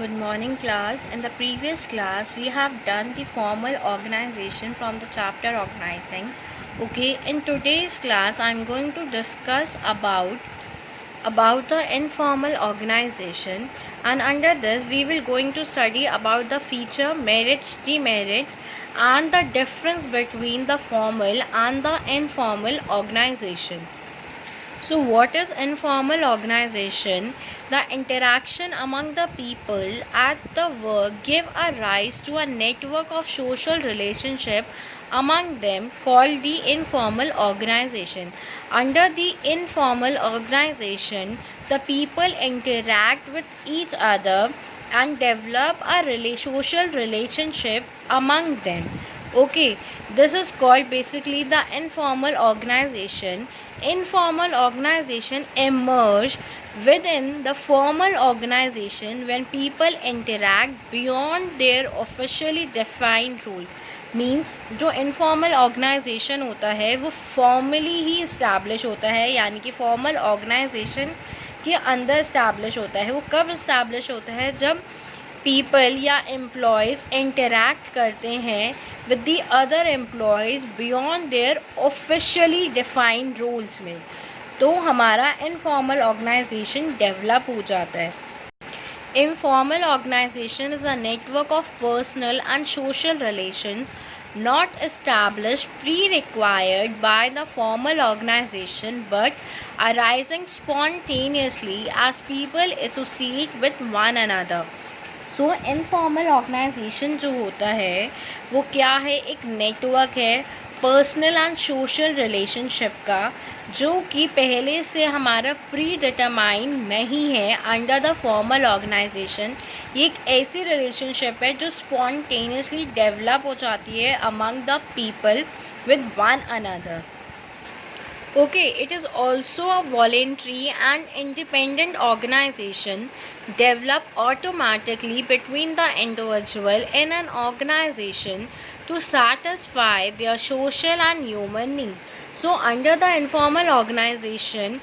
Good morning, class. In the previous class, we have done the formal organization from the chapter organizing. Okay, in today's class, I'm going to discuss about the informal organization, and under this, we will going to study about the feature, merits, demerit, and the difference between the formal and the informal organization. So, what is informal organization? The interaction among the people at the work give a rise to a network of social relationship among them called the informal organization. Under the informal organization, the people interact with each other and develop a social relationship among them. Okay, this is called basically the informal organization. Informal organization emerge within the formal organization when people interact beyond their officially defined role. Means जो informal organisation होता है वो formally ही establish होता है, यानी कि formal organisation के अंदर इस्टेब्लिश होता है. वो कब इस्टेब्लिश होता है? जब पीपल या एम्प्लॉयज़ इंटरैक्ट करते हैं with the other employees beyond their officially defined roles में, तो हमारा इनफॉर्मल ऑर्गेनाइजेशन डेवलप हो जाता है. Informal organization is a network of personal and social relations not established pre-required by the formal organization but arising spontaneously as people associate with one another. So informal organization जो होता है वो क्या है? एक नेटवर्क है पर्सनल एंड सोशल रिलेशनशिप का, जो कि पहले से हमारा प्री डिटरमाइन नहीं है अंडर द फॉर्मल ऑर्गेनाइजेशन. ये एक ऐसी रिलेशनशिप है जो स्पॉन्टेनियसली डेवलप हो जाती है among the people with one another. Okay, it is also a voluntary and independent organization developed automatically between the individual in an organization to satisfy their social and human needs. So, under the informal organization,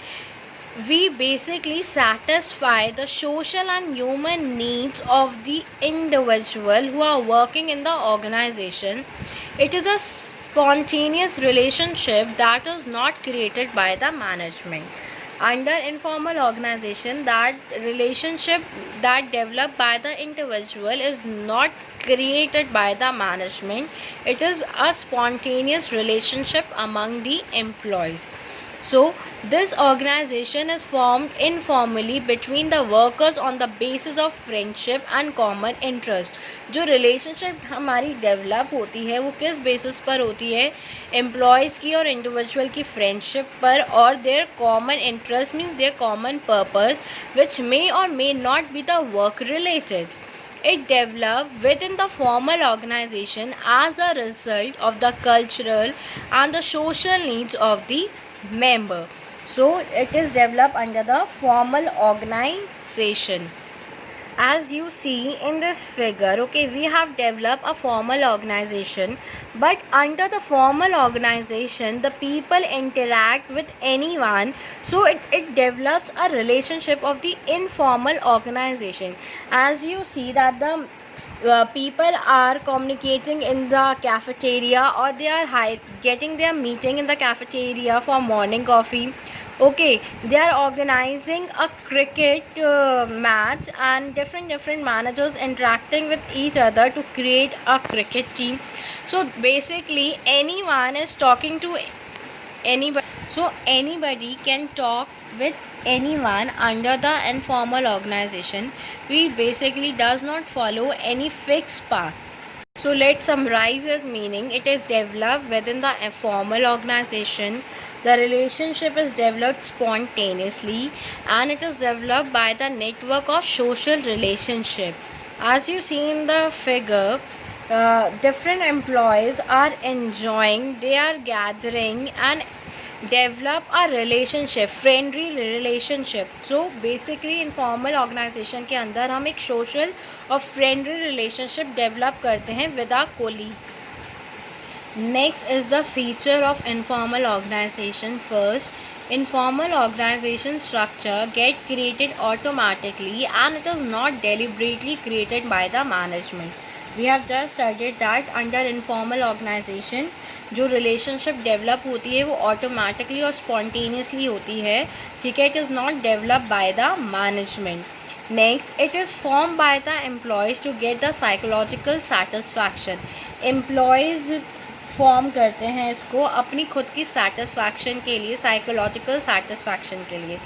we basically satisfy the social and human needs of the individual who are working in the organization. It is a spontaneous relationship that is not created by the management. Under informal organization, that relationship that developed by the individual is not created by the management. It is a spontaneous relationship among the employees. So, this organization is formed informally between the workers on the basis of friendship and common interest. जो relationship हमारी develop होती है वो किस basis पर होती है? Employees की और individual की friendship पर और their common interest means their common purpose which may or may not be the work related. It developed within the formal organization as a result of the cultural and the social needs of the member. So it is developed under the formal organization. As you see in this figure, okay, we have developed a formal organization, but under the formal organization the people interact with anyone, so it develops a relationship of the informal organization. As you see that the people are communicating in the cafeteria, or they are getting their meeting in the cafeteria for morning coffee. Okay, they are organizing a cricket match, and different managers interacting with each other to create a cricket team. So basically anyone is talking to anybody, so anybody can talk with anyone under the informal organization. We basically does not follow any fixed path. So let's summarize its meaning. It is developed within the formal organization. The relationship is developed spontaneously, and it is developed by the network of social relationship. As you see in the figure, different employees are enjoying, they are gathering and develop a relationship, friendly relationship. So basically informal organization के अंदर हम एक social और friendly relationship develop करते हैं with our colleagues. Next is the feature of informal organization. First, Informal organization structure get created automatically and it is not deliberately created by the management. We have just studied that under informal organization जो relationship develop होती है वो automatically और spontaneously होती है, ठीक है. It is not developed by the management. Next, it is formed by the employees to get the psychological satisfaction. Employees form करते हैं इसको अपनी खुद की सेटिस्फैक्शन के लिए, साइकोलॉजिकल सेटिस्फैक्शन के लिए.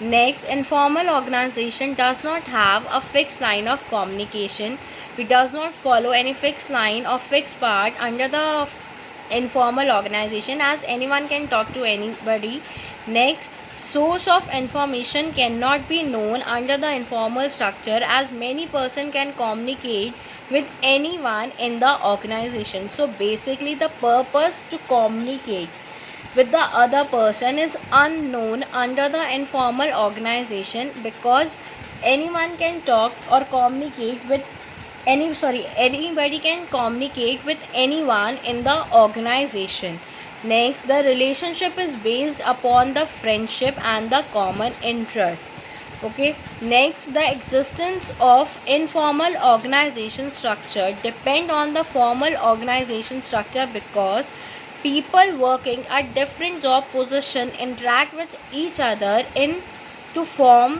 Next, informal organization does not have a fix line of communication. It does not follow any fix line or fix part under the informal organization as anyone can talk to anybody. Next, source of information cannot be known under the informal structure as many person can communicate with anyone in the organization. So basically the purpose to communicate with the other person is unknown under the informal organization because anyone can talk or communicate with anybody can communicate with anyone in the organization. Next, the relationship is based upon the friendship and the common interest. Okay. Next, the existence of informal organization structure depend on the formal organization structure because people working at different job position interact with each other to form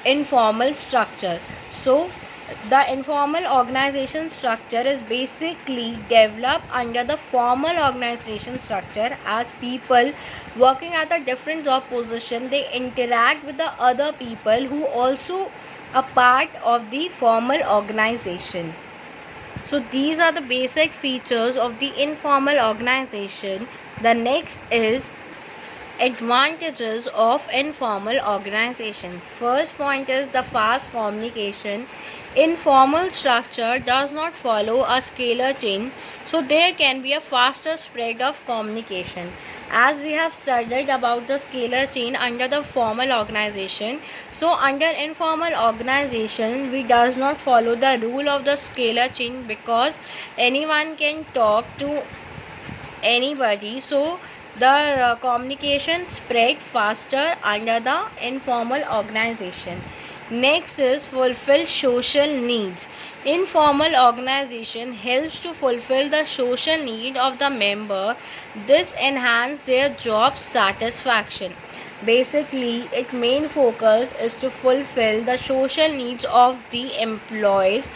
informal structure. So the informal organization structure is basically developed under the formal organization structure as people working at a different job position they interact with the other people who also a part of the formal organization. So these are the basic features of the informal organization. The next is advantages of informal organization. First point is the fast communication. Informal structure does not follow a scalar chain, so there can be a faster spread of communication. As we have studied about the scalar chain under the formal organization, so under informal organization we does not follow the rule of the scalar chain because anyone can talk to anybody, so the communication spread faster under the informal organization. Next is fulfill social needs. Informal organization helps to fulfill the social need of the member. This enhances their job satisfaction. Basically, its main focus is to fulfill the social needs of the employees.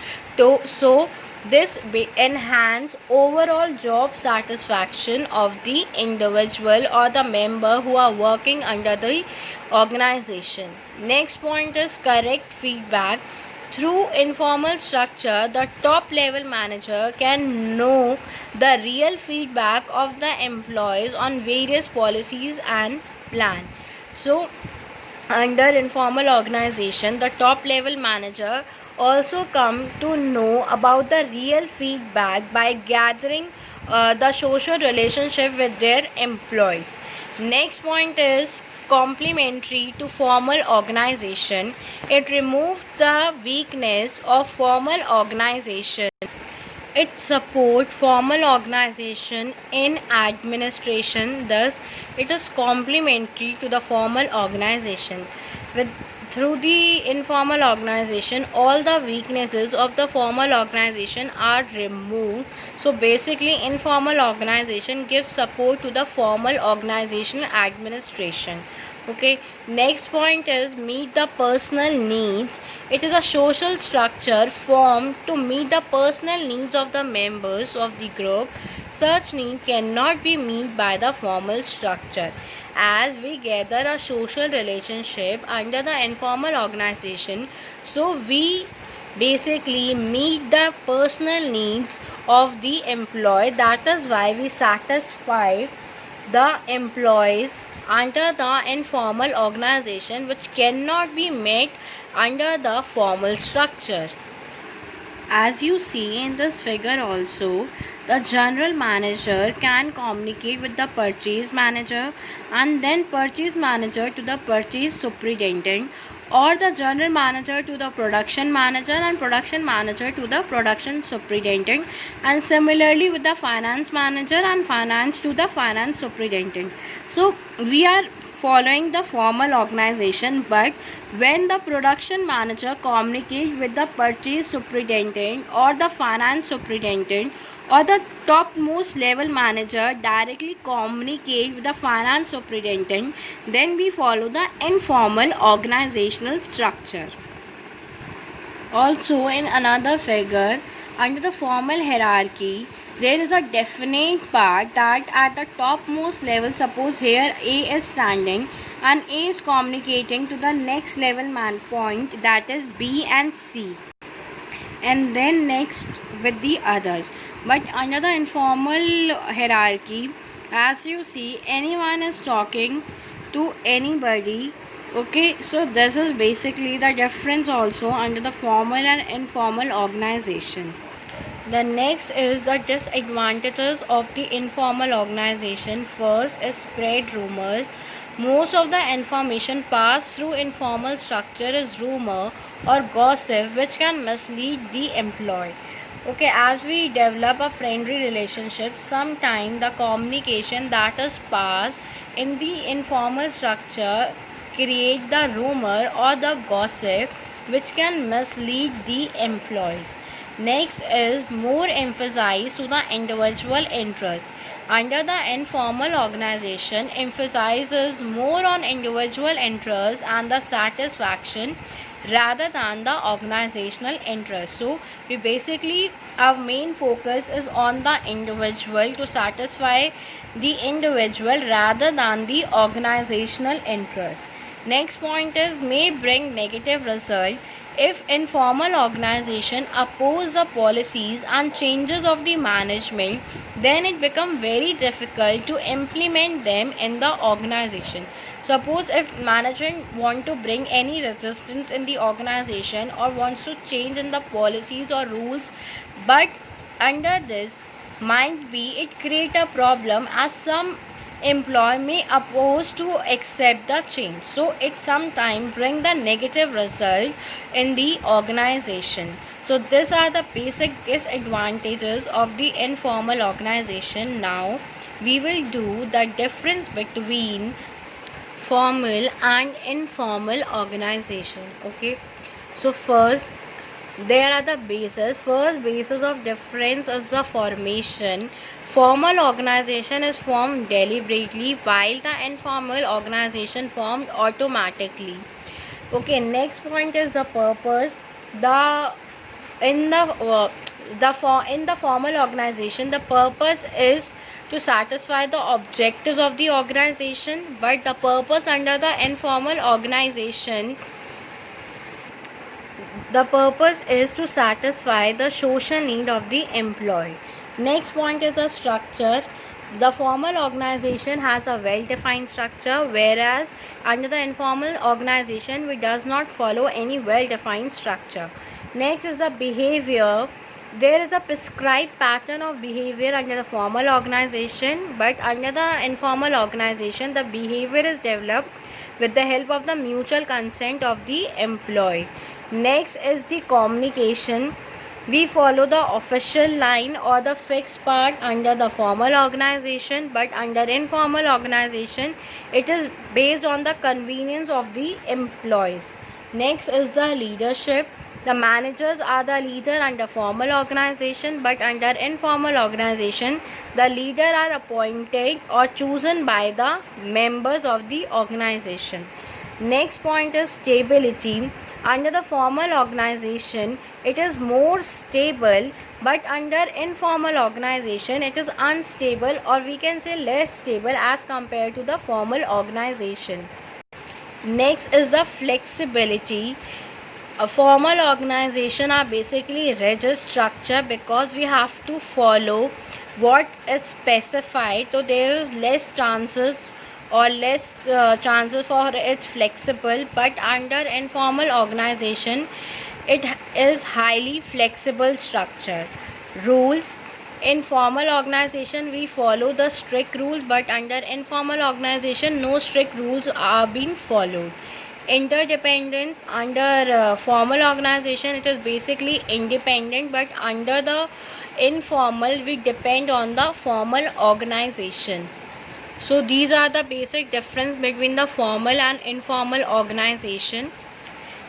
So this enhance overall job satisfaction of the individual or the member who are working under the organization. Next point is correct feedback. Through informal structure, the top level manager can know the real feedback of the employees on various policies and plan. So under informal organization, the top level manager also come to know about the real feedback by gathering the social relationship with their employees. Next point is complementary to formal organization. It removes the weakness of formal organization. It supports formal organization in administration, thus it is complementary to the formal organization. Through the informal organization, all the weaknesses of the formal organization are removed. So basically, informal organization gives support to the formal organization administration. Okay. Next point is meet the personal needs. It is a social structure formed to meet the personal needs of the members of the group. Such need cannot be met by the formal structure. As we gather a social relationship under the informal organization, so we basically meet the personal needs of the employee. That is why we satisfy the employees under the informal organization, which cannot be met under the formal structure. As you see in this figure also, the general manager can communicate with the purchase manager and then purchase manager to the purchase superintendent, or the general manager to the production manager and production manager to the production superintendent, and similarly with the finance manager and finance to the finance superintendent. So we are following the formal organization, but when the production manager communicates with the purchase superintendent or the finance superintendent or the topmost level manager directly communicate with the finance superintendent, then we follow the informal organizational structure. Also, in another figure, under the formal hierarchy, there is a definite part that at the topmost level, suppose here A is standing and A is communicating to the next level man point, that is B and C, and then next with the others. But under the informal hierarchy, as you see, anyone is talking to anybody. Okay, so this is basically the difference also under the formal and informal organization. The next is the disadvantages of the informal organization. First is spread rumors. Most of the information passed through informal structure is rumor or gossip which can mislead the employee. Okay, as we develop a friendly relationship, sometimes the communication that is passed in the informal structure create the rumor or the gossip which can mislead the employees. Next is more emphasis to the individual interest. Under the informal organization, emphasizes more on individual interest and the satisfaction rather than the organizational interest. So we basically, our main focus is on the individual, to satisfy the individual rather than the organizational interest. Next point is may bring negative result. If informal organization oppose the policies and changes of the management, then it becomes very difficult to implement them in the organization. Suppose if management want to bring any resistance in the organization or wants to change in the policies or rules, but under this might be it create a problem, as some employee may oppose to accept the change, so it sometimes bring the negative result in the organization. So these are the basic disadvantages of the informal organization. Now we will do the difference between formal and informal organization. Okay, so first there are the bases. First basis of difference is the formation. Formal organization is formed deliberately while the informal organization formed automatically. Okay, next point is the purpose. In the formal organization, the purpose is to satisfy the objectives of the organization, but the purpose under the informal organization, the purpose is to satisfy the social need of the employee. Next point is the structure. The formal organization has a well-defined structure, whereas under the informal organization we does not follow any well-defined structure. Next is the behavior. There is a prescribed pattern of behavior under the formal organization, but under the informal organization the behavior is developed with the help of the mutual consent of the employee. Next is the communication. We follow the official line or the fixed part under the formal organization, but under informal organization it is based on the convenience of the employees. Next is the leadership. The managers are the leader under formal organization, but under informal organization the leader are appointed or chosen by the members of the organization. Next point is stability. Under the formal organization it is more stable, but under informal organization it is unstable, or we can say less stable as compared to the formal organization. Next is the flexibility. A formal organization are basically rigid structure because we have to follow what is specified, so there is less chances or less chances for its flexible, but under informal organization it is highly flexible structure. Rules. In formal organization we follow the strict rules, but under informal organization no strict rules are being followed. Interdependence. Under formal organization it is basically independent, but under the informal we depend on the formal organization. So these are the basic difference between the formal and informal organization.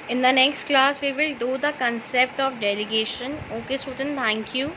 In the next class we will do the concept of delegation. Okay student, thank you.